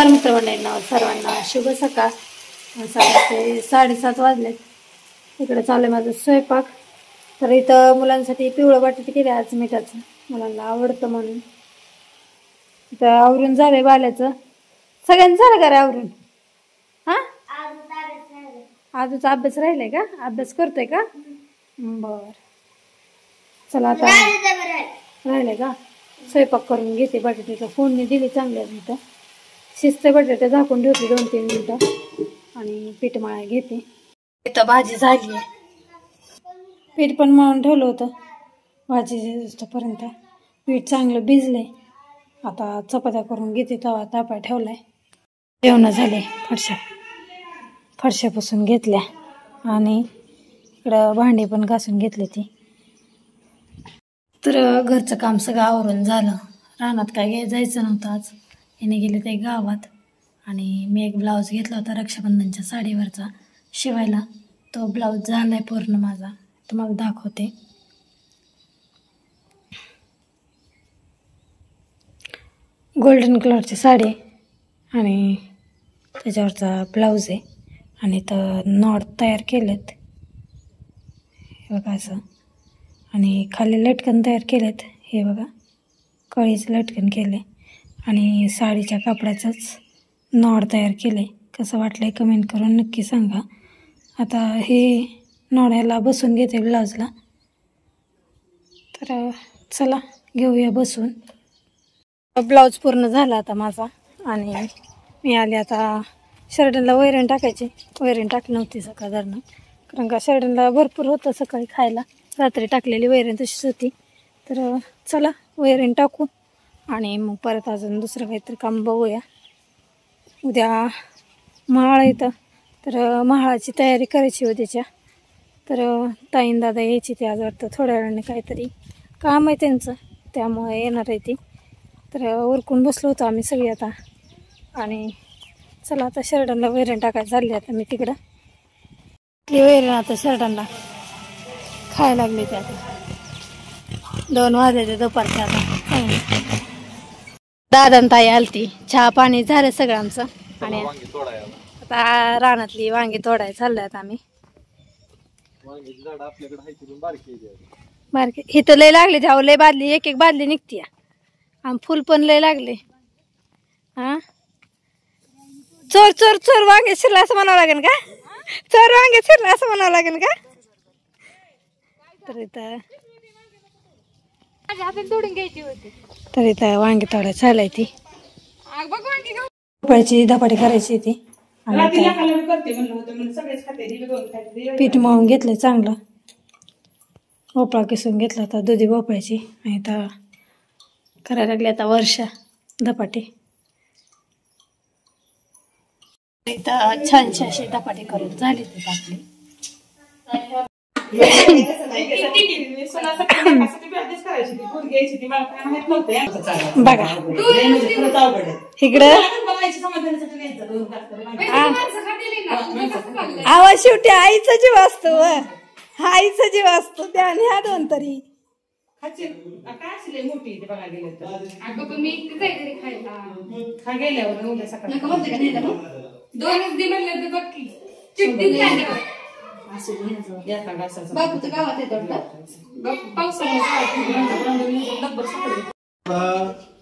नमस्कार मित्रमंडळींना सर्वांना शुभ सकाळ. सकाळचे 7:30 वाजलेत. इकडे चालू आहे माझा स्वयंपाक. तर इथं मुलांसाठी पिवळं बटाटे केले आज मिठाचं, मुलांना आवडतं म्हणून. इथं आवरून झालंय बाल्याचं. सगळ्यांचं झालं का रे आवरून? हां, आजचा अभ्यास राहिलाय का? अभ्यास करतोय का? बर, चला आता राहिलाय का? स्वयंपाक करून घेते. बटाट्याच्या फोडणी दिली चांगल्या इथं. शिजते बटाटे, झाकून ठेवते 2-3 मिनिटं आणि पीठ मळा घेते. इथं भाजी झाली आहे. पीठ पण मळून ठेवलं होतं भाजी शिजतोपर्यंत. पीठ चांगलं भिजलंय. आता चपात्या करून घेते. तवा तापा ठेवलाय. जेवण झाले. फरशा पुसून घेतल्या आणि इकडं भांडी पण घासून घेतली ती. तर घरचं काम सगळं आवरून झालं. रानात काय जायचं नव्हतं आज. याने गेले ते गावात. आणि मी एक ब्लाऊज घेतला होता रक्षाबंधनच्या साडीवरचा शिवायला. तो ब्लाऊज झालाय पूर्ण माझा. तुम्हाला दाखवते. गोल्डन कलरची साडी आणि त्याच्यावरचा ब्लाऊज आहे. आणि तर नॉट तयार केलेत हे बघा असं. आणि खाली लटकन तयार केलेत हे बघा. कळीचं लटकन केले आणि साडीच्या कापडाचंच नॉड तयार केले. कसं वाटलंय कमेंट करून नक्की सांगा. आता हे नॉड्याला बसून घेते ब्लाऊजला. तर चला घेऊया बसून. ब्लाऊज पूर्ण झाला आता माझा. आणि मी आले आता शर्टनला वैरण टाकायची. वैरण टाकली नव्हती सकाळ धरणं, कारण का शर्टनला भरपूर होतं सकाळी खायला. रात्री टाकलेली वैरण तशीच होती. तर चला वैरण टाकू आणि मग परत अजून दुसरं काहीतरी काम बघूया. उद्या महाळ येतं, तर महाळाची तयारी करायची उद्याच्या. तर ताईन दादा यायची ते आज वाटतं थोड्या वेळाने. काहीतरी काम आहे त्यांचं, त्यामुळे येणार आहे ती. तर उरकून बसलो होतो आम्ही सगळी आता. आणि चला आता शर्टनला वैरण टाकायला चालली आता मी तिकडं. ती वैरण आता शर्टनला खायला लागली. ते आता 2 वाजले दुपारच्या. आता दादा ताई आलती. चहा पाणी झालं सगळं आमचं. आणि आता रानातली वांगी तोडायला चाललोय आता आम्ही. बारके इथं लय लागले. त्यावर लय बादली, एक बादली निघती. आणि फुल पण लय लागले. हा, चोर चोर चोर वांगे शिरला असं म्हणावं लागेल का? चोर वांगे शिरला असं म्हणावं लागेल का? तर इथं वांगी तोडायला चालाय ती. भोपळ्याची धपाटी करायची ती. पीठ मळून घेतलंय चांगलं. भोपळा किसून घेतला होता, दुधी भोपळ्याची. आणि आता करायला लागली आता वर्षा धपाटी. इथं छानशी अशी धपाटी करून झाली ती आपली. बघा इकडं आवाज शेवटी आईचा जीव असतो. आईचा जीव असतो. त्या ह्या 2 तरी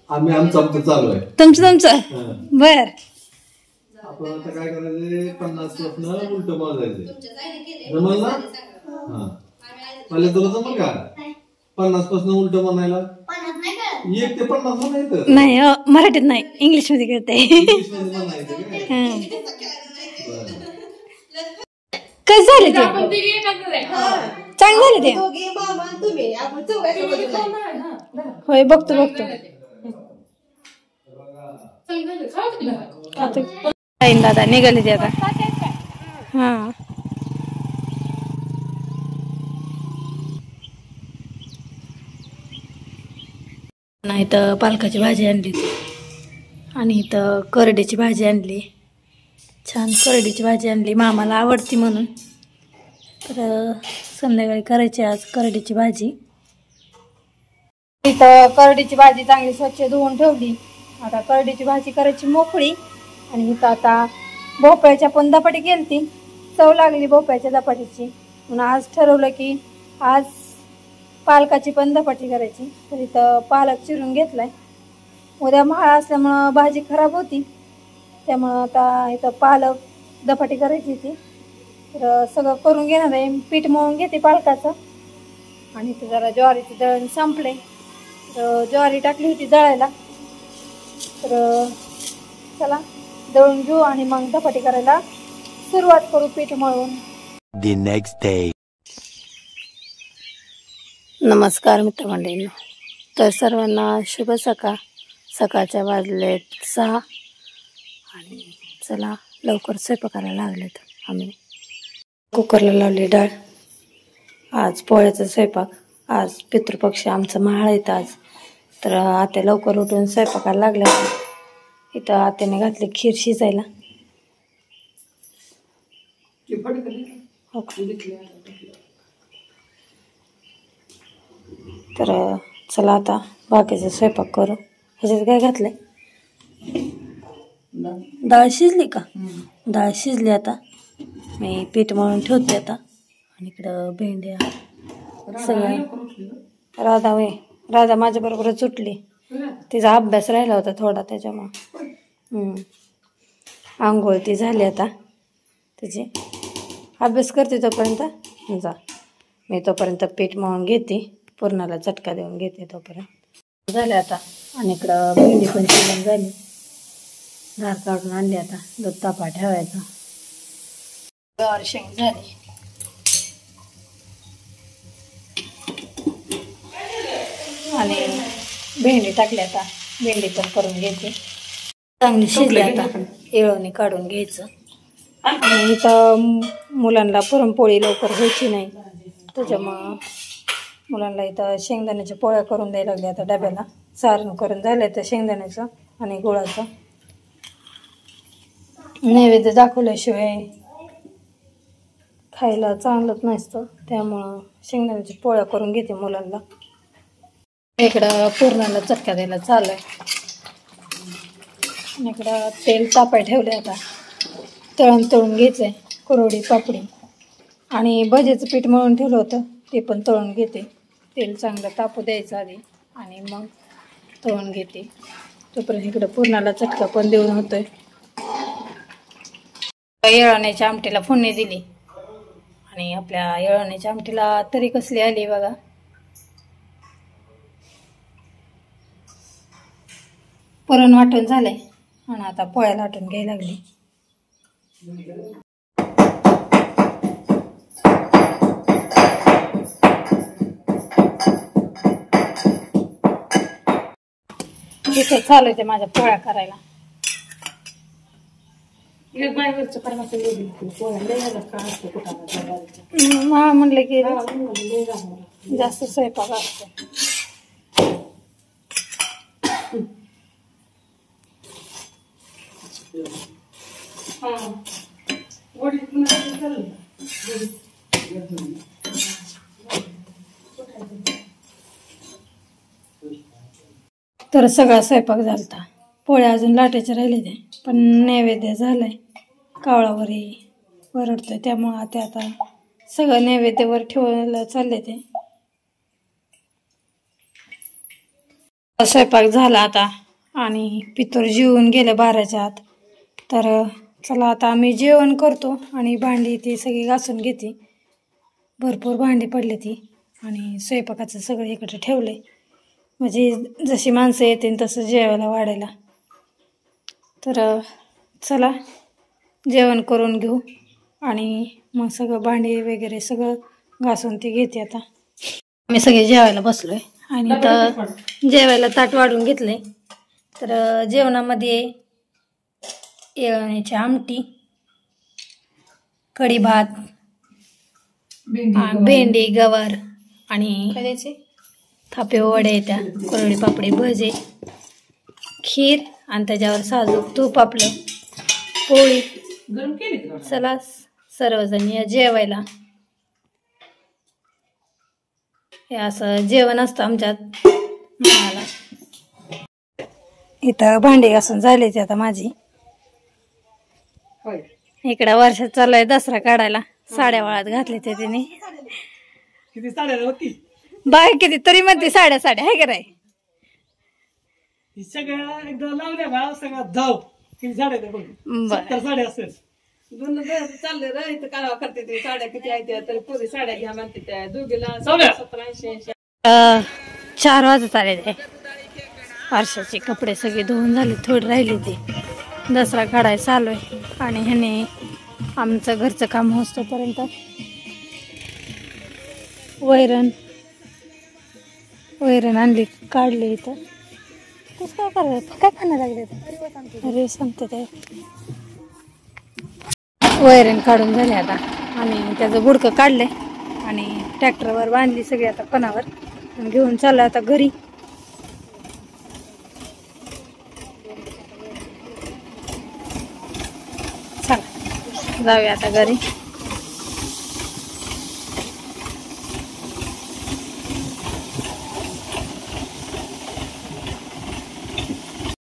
आम्ही आमचं चालू आहे. तुमचं बर. आपण आता काय करायचं, 50 पासून उलट मोजायचं. जमल ना? हा, मला तुला जमल का 50 पासून उलट म्हणायला? 1 ते 50 म्हणायचं नाही. मराठीत नाही, इंग्लिश मध्ये करते. कसं झाले ते? चांगलं झाले ते. होय, बघतो. दादा निघाले ते आता. हा, नाही तर पालकाची भाजी आणली आणि इथं करडीची भाजी आणली. छान करडीची भाजी आणली, मामाला आवडती म्हणून. तर संध्याकाळी करायची आज करडीची भाजी. इथं करडीची भाजी चांगली स्वच्छ धुवून ठेवली. आता करडीची भाजी करायची मोकळी. आणि इथं आता भोपळ्याच्या पण धपाटी केलती, चव लागली भोपळ्याच्या धपाटीची. म्हणून आज ठरवलं की आज पालकाची पण धपाटी करायची. तर इथं पालक चिरून घेतलाय. उद्या म्हाळा असल्यामुळं भाजी खराब होती, त्यामुळं आता इथं पालक धपाटी करायची ती. तर सगळं करून घेणार आहे. पीठ मळून घेते पालकाचं. आणि इथं जरा ज्वारीचं दळण संपले, तर ज्वारी टाकली होती दळायला. तर चला दळून घेऊ आणि मग धपाटी करायला सुरुवात करू पीठ मळून. The next day. नमस्कार मित्रमंडळींनो. तर सर्वांना शुभ सकाळ. सकाळच्या वाजलेत 6 आणि चला लवकर स्वयंपाकाला लागलेत. आम्ही कुकरला लावली डाळ. आज पोळ्याचा स्वयंपाक. आज पितृपक्ष आमचं महाळ येतं आज. तर आत्या लवकर उठून स्वयंपाकाला लागल्या. इथं आत्याने घातली खीर शिजायला. हो का? तर चला आता बाकीचा स्वयंपाक करू. ह्याच्यात काय घातलंय? डाळ शिजली का? डाळ शिजली. आता मी पीठ मळून ठेवते आता. आणि इकडं भेंड्या सगळं. राधा माझ्या बरोबरच उठली. तिचा अभ्यास राहिला होता थोडा, त्याच्यामुळं आंघोळ ती झाली. आता तिची अभ्यास करते तोपर्यंत जा. मी तोपर्यंत पीठ मळून घेते, पुरणाला चटका देऊन घेते तोपर्यंत. झाले आता. आणि इकडं भेंडी पण शिजून झाली. धार काढून आणली. आता दूध तापा ठेवायचा. गवार शेंग झाली. आणि भेंडी टाकली. आता भेंडी पण करून घेते. चांगली शिजली. आता येळवणी काढून घ्यायचं. आणि इथं मुलांना पुरणपोळी लवकर व्हायची नाही, त्याच्यामुळं मुलांना इथं शेंगदाण्याच्या पोळ्या करून द्यायला लागल्या. आता डब्याला सारण करून झालं तर शेंगदाण्याचं आणि गुळाचं. नैवेद्य दाखवल्याशिवाय खायला चांगलंच नसतं, त्यामुळं शेंगदाण्याच्या पोळ्या करून घेते मुलांना. इकडं पुरणाला चटका द्यायला चालू आहे. आणि इकडं तेल तापाय ठेवले. आता तळून घ्यायचंय कुरवडी पापडी. आणि भजीचं पीठ मळून ठेवलं होतं, ते पण तळून घेते. तेल चांगलं तापू द्यायचं आधी आणि मग तळून घेते. तोपर्यंत इकडं पुरणाला चटका पण देऊन होतोय. येळवण्याच्या आमटीला फोडणी दिली. आणि आपल्या येळवण्याच्या आमटीला तरी कसली आली बघा. पुरण वाटून झालंय आणि आता पोळ्या लाटून घ्यायला लागली. इथे चालू आहे माझ्या पोळ्या करायला. म्हणलं की जास्त स्वयंपाक असतो. तर सगळा स्वयंपाक झालता. पोळ्या अजून लाटायचे राहिले ते, पण नैवेद्य झालाय. कावळावरी वरडतोय, त्यामुळं आता सगळं नैवेद्यावर ठेवायला चालले ते. स्वयंपाक झाला आता आणि पितूर जेवून गेले 12च्या आत. तर चला आता आम्ही जेवण करतो. आणि भांडी ती सगळी घासून घेते. भरपूर भांडी पडली ती. आणि स्वयंपाकाचं सगळं इकडे ठेवले, म्हणजे जशी माणसं येतील तसं जेवायला वाढायला. तर चला जेवण करून घेऊ आणि मग सगळं भांडी वगैरे सगळं घासून ती घेते. आता आम्ही सगळे जेवायला बसलोय आणि तर जेवायला ताट वाढून घेतले. तर जेवणामध्ये येळवण्याची आमटी, कढी भात, भेंडी गवार आणि थापे वडे, त्या कुरवडी पापडी, भजे, खीर आणि त्याच्यावर साजूक तूप, आपलं पोळी. चला सर्वजण या जेवायला. हे असं जेवण असतं आमच्यात मला. इथं भांडी घासून झाली ती आता माझी. इकडं वर्षात चालू आहे दसरा काढायला. साड्या वाळत घातले ते तिने. किती साड्या होती बाय किती तरी म्हणते साड्या साड्या आहे का नाही. सगळ्या एकदा लावल्या का सगळ्या धाव किती साड्या त्या बघ. 70 साड्या असेल. दोन चालले रे इथं कालवा करते ते साड्या किती आहेत तरी पुरी साड्या घ्या म्हणते त्या दोघीला साड्या? 70-80 4 वाजत आले ते. वर्षाचे कपडे सगळे धुवून झाले, थोडे राहिले ते. दसरा काढायला चालू आहे आणि ह्याने आमचं घरचं काम होतोपर्यंत वैरण आणली काढली इथं. कसं काय करायचं, काय खाणं लागले अरे सांगते ते. वैरण काढून झाले आता आणि त्याचं बुडकं काढलंय आणि ट्रॅक्टरवर बांधली सगळी आता पणावर आणि घेऊन चाललं आता घरी. चला जाऊया आता घरी.